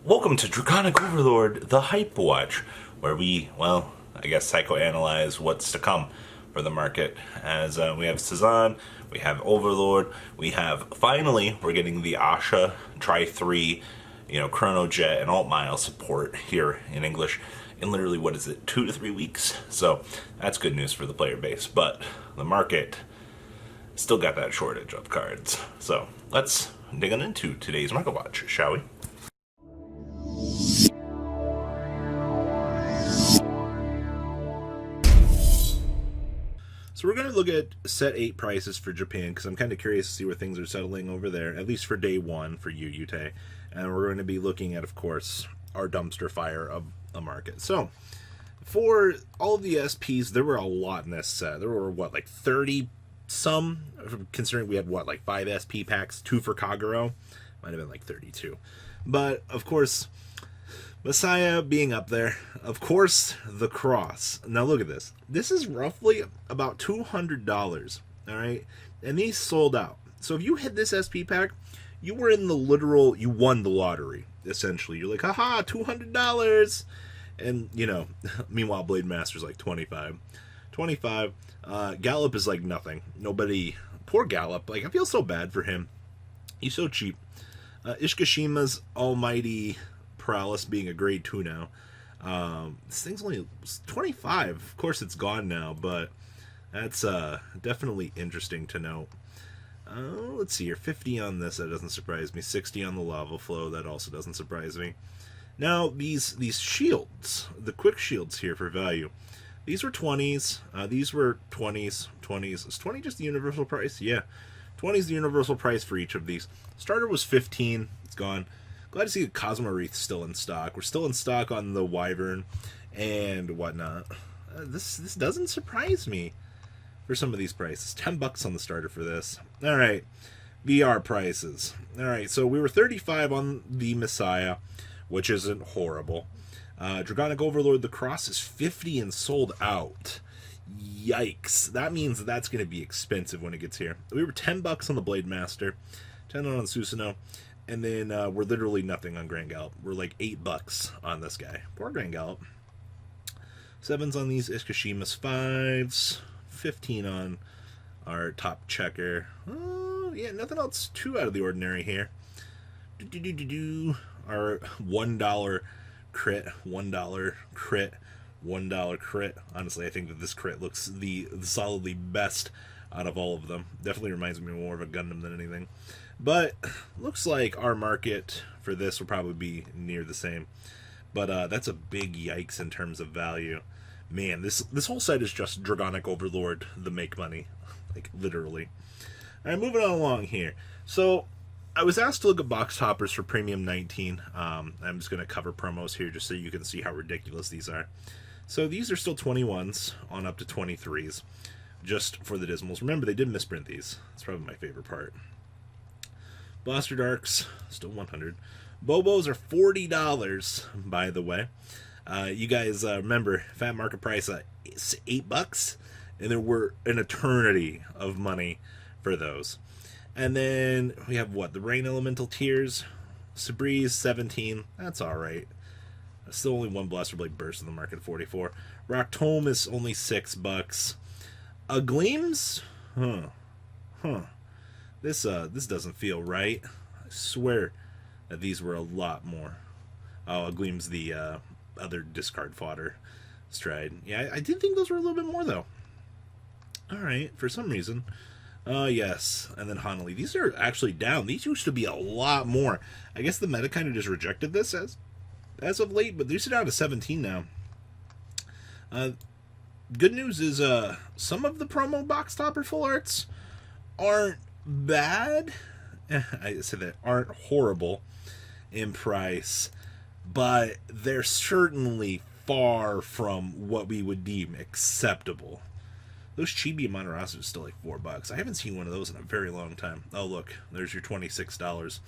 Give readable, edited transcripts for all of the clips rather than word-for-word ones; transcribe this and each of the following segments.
Welcome to Draconic Overlord, the Hype Watch, where we, well, I guess psychoanalyze what's to come for the market. As we have Cezanne, we have Overlord, we have, finally, we're getting the Asha Tri-3, Chrono Jet and Alt Mile support here in English in literally, 2 to 3 weeks? So that's good news for the player base, but the market still got that shortage of cards. So let's dig on into today's Market Watch, shall we? So we're going to look at set 8 prices for Japan, because I'm kind of curious to see where things are settling over there, at least for day 1 for you, Yute. And we're going to be looking at, of course, our dumpster fire of a market. So for all of the SPs, there were a lot in this set. There were, like 30 some, considering we had, 5 SP packs, 2 for Kagero. Might have been like 32. But, of course, Messiah being up there, of course, the cross. Now look at this. This is roughly about $200, all right? And these sold out. So if you hit this SP pack, you were in the literal, you won the lottery, essentially. You're like, haha, $200. And, meanwhile, Blade Master's like 25. 25. Gallop is like nothing. Nobody, poor Gallop. Like, I feel so bad for him. He's so cheap. Ishikashima's almighty Paralysis being a grade 2 now. This thing's only 25. Of course it's gone now, but that's definitely interesting to note. Let's see here. 50 on this, that doesn't surprise me. 60 on the Lava Flow, that also doesn't surprise me. Now, these shields, the quick shields here for value, these were 20s. These were 20s. 20s. Is 20 just the universal price? Yeah. 20 is the universal price for each of these. Starter was 15. It's gone. Glad to see the Cosmo Wreath still in stock. We're still in stock on the Wyvern and whatnot. This doesn't surprise me for some of these prices. $10 on the starter for this. All right, VR prices. All right, so we were 35 on the Messiah, which isn't horrible. Draconic Overlord, the Cross is 50 and sold out. Yikes! That means that's going to be expensive when it gets here. We were $10 on the Blade Master, 10 on Susanoo. And then we're literally nothing on Grand Gallop. We're like $8 on this guy. Poor Grand Gallop. 7s on these Ishikashimas. 5s. 15 on our top checker. Oh, yeah, nothing else too out of the ordinary here. Our $1 crit. $1 crit. $1 crit. Honestly, I think that this crit looks the solidly best out of all of them. Definitely reminds me more of a Gundam than anything. But looks like our market for this will probably be near the same. But that's a big yikes in terms of value. Man, this whole set is just Draconic Overlord, the make money. Like, literally. Alright, moving on along here. So, I was asked to look at box toppers for Premium 19. I'm just going to cover promos here just so you can see how ridiculous these are. So, these are still 21s on up to 23s. Just for the Dismals. Remember, they did misprint these. That's probably my favorite part. Blaster Darks, still 100. Bobos are $40, by the way. You guys remember, fat market price is $8, and there were an eternity of money for those. And then we have what? The Rain Elemental Tears, Sabreeze 17. That's all right. Still only one Blaster Blade Burst in the market, 44. Rock Tome is only $6. Gleams, This doesn't feel right. I swear that these were a lot more. Oh, Gleam's the other discard fodder stride. Yeah, I did think those were a little bit more, though. Alright, for some reason. Yes. And then Hanali. These are actually down. These used to be a lot more. I guess the meta kind of just rejected this as of late, but these are down to 17 now. Good news is some of the promo box topper full arts aren't bad. I said that aren't horrible in price, but they're certainly far from what we would deem acceptable. Those Chibi Amaterasu are still like $4. I haven't seen one of those in a very long time. Oh look, there's your $26.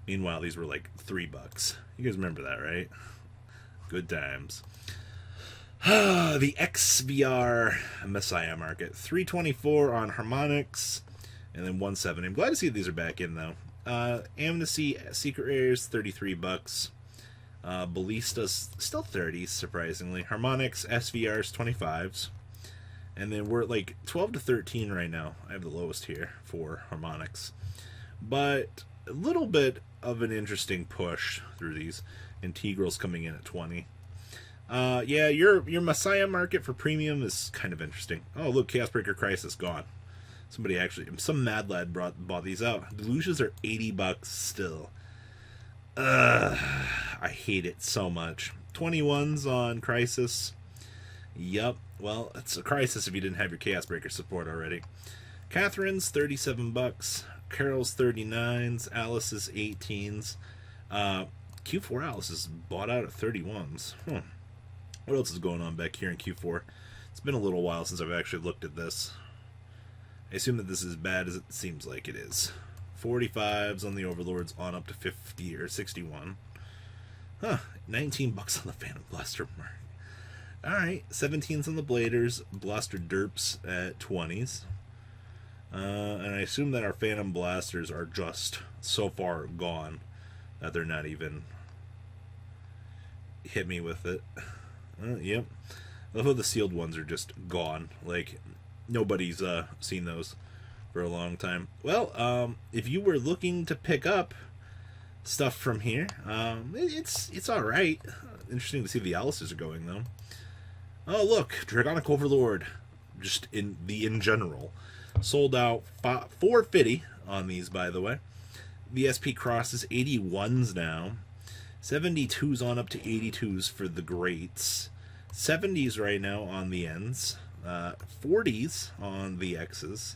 Meanwhile, these were like $3. You guys remember that, right? Good times. The XVR Messiah market, 324 on Harmonix. And then 170. I'm glad to see these are back in, though. Amnesty Secret Rares, $33. Ballista's still 30s, surprisingly. Harmonix SVR's 25s. And then we're at like 12 to 13 right now. I have the lowest here for Harmonix. But a little bit of an interesting push through these. Integrals coming in at 20. Yeah, your Messiah market for premium is kind of interesting. Oh, look, Chaos Breaker Crisis gone. Somebody actually, some mad lad bought these out. Delusions are $80 still. I hate it so much. 21s on Crisis. Yup. Well, it's a Crisis if you didn't have your Chaos Breaker support already. Catherine's $37. Carol's 39s. Alice's 18s. Q4 Alice is bought out at 31s. What else is going on back here in Q4? It's been a little while since I've actually looked at this. I assume that this is as bad as it seems like it is. 45s on the Overlords on up to 50 or 61. Huh, $19 on the Phantom Blaster mark. Alright, 17s on the Bladers, Blaster Derps at 20s. And I assume that our Phantom Blasters are just so far gone that they're not even hit me with it. Yep. I love how the sealed ones are just gone. Like, nobody's seen those for a long time. Well, if you were looking to pick up stuff from here, it's all right. Interesting to see the Alices are going though. Oh look, Dragonic Overlord, just in general, sold out 450 on these, by the way. The SP Cross is 81s now. 72s on up to 82s for the greats. 70s right now on the ends. 40s on the X's.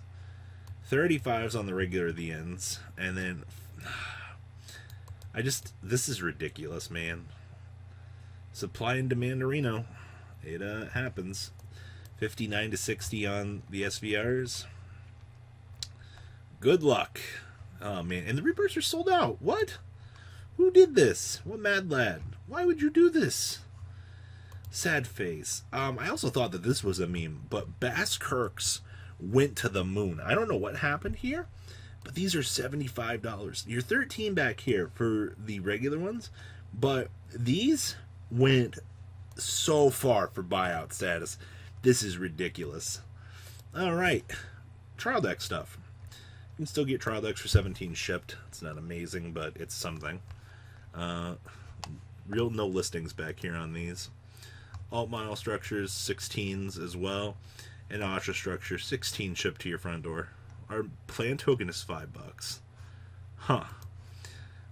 35s on the regular the ends. And then this is ridiculous, man. Supply and demand arena. It happens. 59 to 60 on the SVRs. Good luck. Oh man, and the Rebirths are sold out. What? Who did this? What mad lad? Why would you do this? Sad face. I also thought that this was a meme, but Bass Kirks went to the moon. I don't know what happened here, but these are $75. You're 13 back here for the regular ones, but these went so far for buyout status. This is ridiculous. All right, trial deck stuff. You can still get trial decks for 17 shipped. It's not amazing, but it's something. Real no listings back here on these. Alt Mile Structures, 16s as well. And Asha Structure, 16 shipped to your front door. Our plan token is $5. Huh.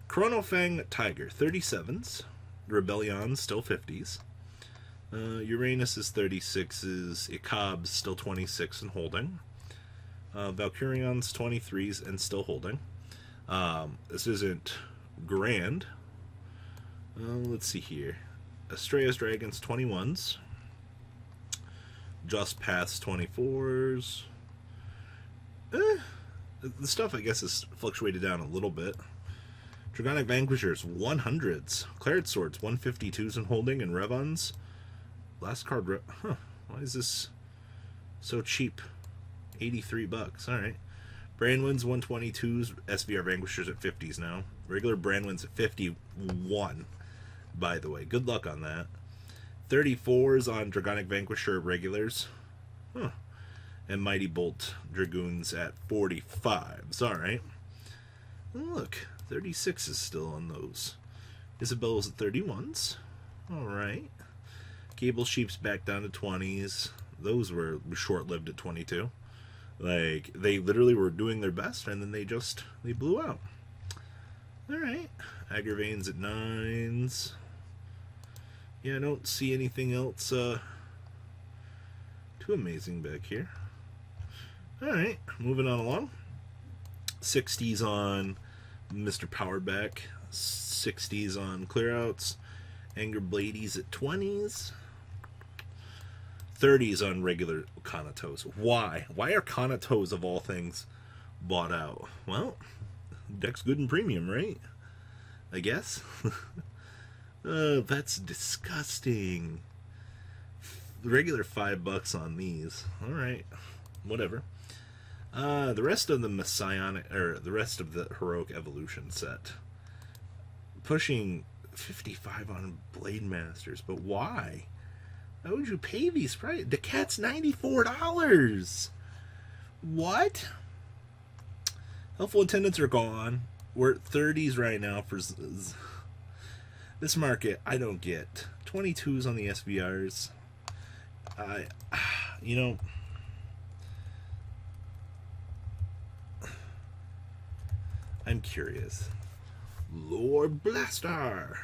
Chronofang Tiger, 37s. Rebellion, still 50s. Uranus is 36s. Icab's still 26 and holding. Valkyrion's 23s and still holding. This isn't grand. Let's see here. Astrea's Dragons 21s. Just Paths 24s. The stuff I guess has fluctuated down a little bit. Dragonic Vanquishers 100s. Claret Swords 152s and holding, and Revons. Last card. Why is this so cheap? $83. Alright. Brandwinds 122s. SVR Vanquishers at 50s now. Regular Brandwinds at 51. By the way, good luck on that. 34s on Dragonic Vanquisher regulars. And Mighty Bolt Dragoons at 45s. Alright. Look, 36 is still on those. Isabella's at 31s. Alright. Cable Sheep's back down to 20s. Those were short-lived at 22. Like, they literally were doing their best, and then they blew out. Alright. Agravain's at 9s. Yeah, I don't see anything else too amazing back here. Alright, moving on along. 60s on Mr. Powerback. 60s on Clearouts. Anger Bladies at 20s. 30s on regular Conatos. Why? Why are Conatos, of all things, bought out? Well, deck's good and premium, right? I guess. That's disgusting. Regular $5 on these. Alright, whatever. The rest of the Messianic, or the rest of the Heroic Evolution set, pushing $55 on Blade Masters, but why? Why would you pay these prices? The cat's $94. What? Helpful attendants are gone. We're at 30s right now for this market. I don't get 22s on the SBRs. You know, I'm curious. Lord Blaster.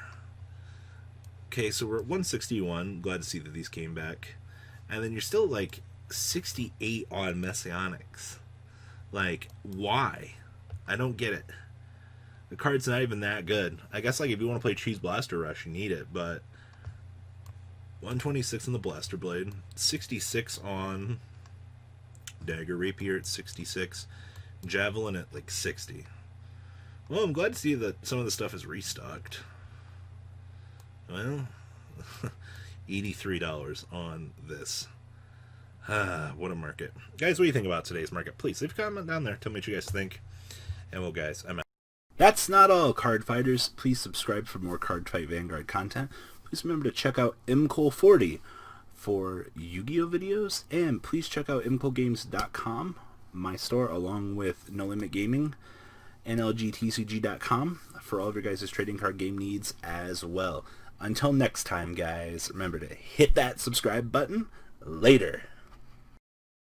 Okay, so we're at 161. Glad to see that these came back. And then you're still like 68 on Messianics. Like, why? I don't get it. The card's not even that good. I guess, like, if you want to play Cheese Blaster Rush, you need it, but 126 on the Blaster Blade, 66 on Dagger Rapier at 66, Javelin at, like, 60. Well, I'm glad to see that some of the stuff is restocked. Well, $83 on this. What a market. Guys, what do you think about today's market? Please leave a comment down there. Tell me what you guys think. And well, guys, I'm out. That's not all, card fighters. Please subscribe for more Cardfight Vanguard content. Please remember to check out MCole40 for Yu-Gi-Oh videos. And please check out MColeGames.com, my store, along with No Limit Gaming, NLGTCG.com for all of your guys' trading card game needs as well. Until next time, guys, remember to hit that subscribe button. Later.